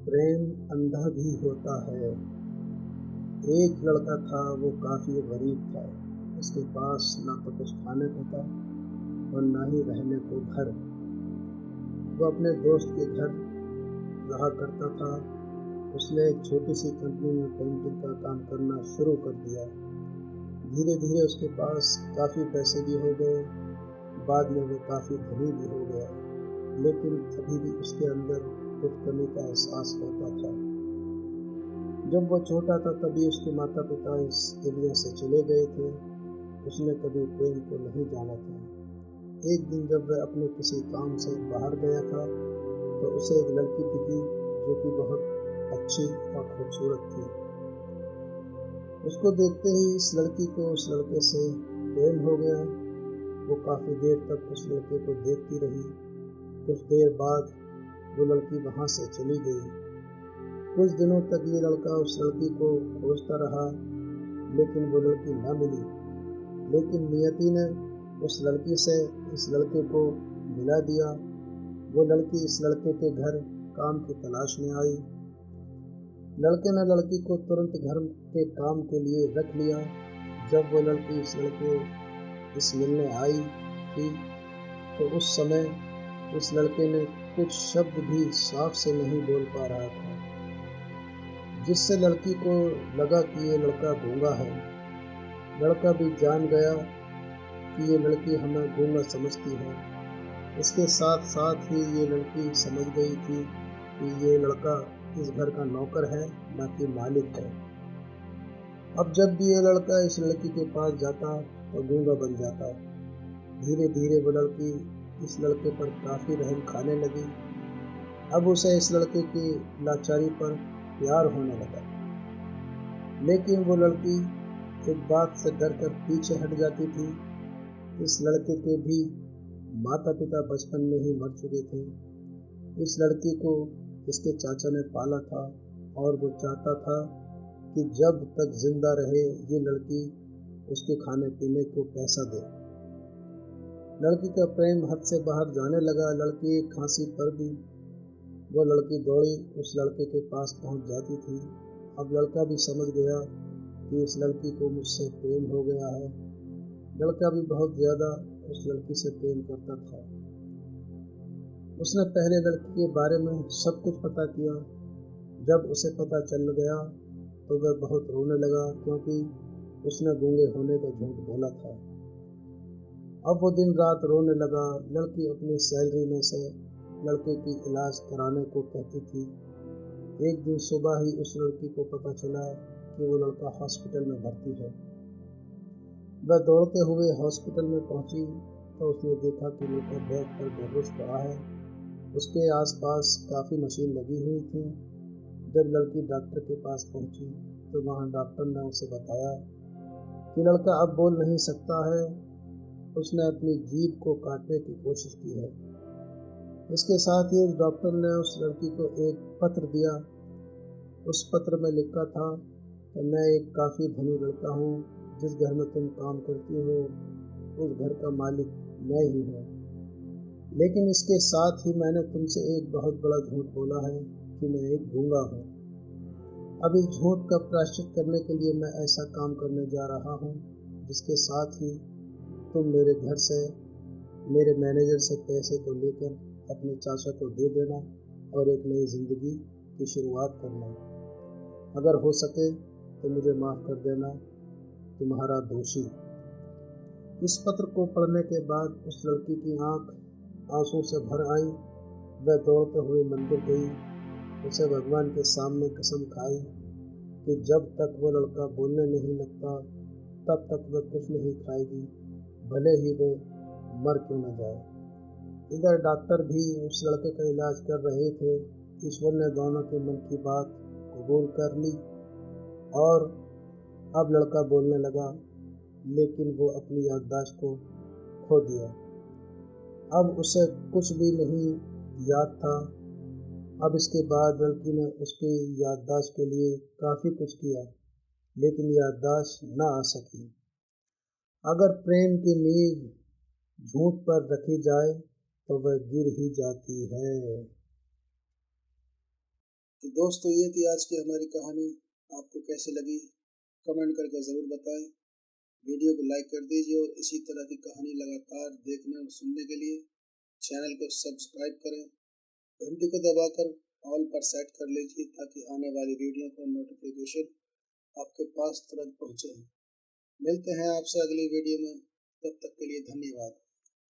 प्रेम अंधा भी होता है। एक लड़का था, वो काफ़ी गरीब था। उसके पास ना तो कुछ खाने को था और ना ही रहने को घर। वो अपने दोस्त के घर रहा करता था। उसने एक छोटी सी कंपनी में पेंटिंग का काम करना शुरू कर दिया। धीरे धीरे उसके पास काफ़ी पैसे भी हो गए। बाद में वो काफ़ी धनी भी हो गया, लेकिन अभी भी उसके अंदर कुछ कमी का एहसास होता था। जब वो छोटा था तभी उसके माता पिता इस दुनिया से चले गए थे। उसने कभी प्रेम को नहीं जाना था। एक दिन जब वह अपने किसी काम से बाहर गया था तो उसे एक लड़की दिखी जो कि बहुत अच्छी और खूबसूरत थी। उसको देखते ही इस लड़की को उस लड़के से प्रेम हो गया। वो काफ़ी देर तक उस लड़के को देखती रही। कुछ देर बाद वो लड़की वहाँ से चली गई। कुछ दिनों तक ये लड़का उस लड़की को खोजता रहा, लेकिन वो लड़की न मिली। लेकिन नियति ने उस लड़की से इस लड़के को मिला दिया। वो लड़की इस लड़के के घर काम की तलाश में आई। लड़के ने लड़की को तुरंत घर के काम के लिए रख लिया। जब वो लड़की इस लड़के इस मिलने आई थी तो उस समय इस लड़के ने कुछ शब्द भी साफ से नहीं बोल पा रहा था, जिससे लड़की को लगा कि ये लड़का गूंगा है। लड़का भी जान गया कि ये लड़की हमें गूंगा समझती है। इसके साथ साथ ही ये लड़की समझ गई थी कि ये लड़का इस घर का नौकर है, न कि मालिक है। अब जब भी ये लड़का इस लड़की के पास जाता तो गूंगा बन जाता। धीरे धीरे वो लड़की इस लड़के पर काफ़ी रहम खाने लगी। अब उसे इस लड़के की लाचारी पर प्यार होने लगा। लेकिन वो लड़की एक बात से डर कर पीछे हट जाती थी। इस लड़के के भी माता पिता बचपन में ही मर चुके थे। इस लड़की को इसके चाचा ने पाला था और वो चाहता था कि जब तक जिंदा रहे ये लड़की उसके खाने पीने को पैसा दे। लड़की का प्रेम हद से बाहर जाने लगा। लड़की एक खांसी पर भी वो लड़की दौड़ी उस लड़के के पास पहुंच जाती थी। अब लड़का भी समझ गया कि इस लड़की को मुझसे प्रेम हो गया है। लड़का भी बहुत ज़्यादा उस लड़की से प्रेम करता था। उसने पहले लड़की के बारे में सब कुछ पता किया। जब उसे पता चल गया तो वह बहुत रोने लगा, क्योंकि उसने गूंगे होने का झूठ बोला था। अब वो दिन रात रोने लगा। लड़की अपनी सैलरी में से लड़के की इलाज कराने को कहती थी। एक दिन सुबह ही उस लड़की को पता चला कि वो लड़का हॉस्पिटल में भर्ती है। वह दौड़ते हुए हॉस्पिटल में पहुंची तो उसने देखा कि लड़का बेड पर बेहोश पड़ा है। उसके आसपास काफ़ी मशीन लगी हुई थी। जब लड़की डॉक्टर के पास पहुंची तो वहां डॉक्टर ने उसे बताया कि लड़का अब बोल नहीं सकता है। उसने अपनी जीभ को काटने की कोशिश की है। इसके साथ ही उस डॉक्टर ने उस लड़की को एक पत्र दिया। उस पत्र में लिखा था कि मैं एक काफ़ी धनी लड़का हूँ। जिस घर में तुम काम करती हो उस घर का मालिक मैं ही हूँ। लेकिन इसके साथ ही मैंने तुमसे एक बहुत बड़ा झूठ बोला है कि मैं एक गूंगा हूँ। अब इस झूठ का प्रायश्चित करने के लिए मैं ऐसा काम करने जा रहा हूँ जिसके साथ ही तुम मेरे घर से मेरे मैनेजर से पैसे को लेकर अपने चाचा को दे देना और एक नई ज़िंदगी की शुरुआत करना। अगर हो सके तो मुझे माफ़ कर देना, तुम्हारा दोषी। इस पत्र को पढ़ने के बाद उस लड़की की आंख आंसू से भर आई। वह दौड़ते हुए मंदिर गई। उसे भगवान के सामने कसम खाई कि जब तक वो लड़का बोलने नहीं लगता तब तक वह कुछ नहीं खाएगी, भले ही वह मर क्यों न जाए। इधर डॉक्टर भी उस लड़के का इलाज कर रहे थे। ईश्वर ने दोनों के मन की बात कबूल कर ली और अब लड़का बोलने लगा, लेकिन वो अपनी याददाश्त को खो दिया। अब उसे कुछ भी नहीं याद था। अब इसके बाद लड़की ने उसकी याददाश्त के लिए काफ़ी कुछ किया, लेकिन याददाश्त न आ सकी। अगर प्रेम की नींव झूठ पर रखी जाए तो वह गिर ही जाती है। तो दोस्तों ये थी आज की हमारी कहानी। आपको कैसी लगी कमेंट करके ज़रूर बताएं। वीडियो को लाइक कर दीजिए और इसी तरह की कहानी लगातार देखने और सुनने के लिए चैनल को सब्सक्राइब करें। घंटी को दबाकर ऑल पर सेट कर लीजिए ताकि आने वाली वीडियो का नोटिफिकेशन आपके पास तुरंत पहुंचे। मिलते हैं आपसे अगली वीडियो में, तब तक के लिए धन्यवाद।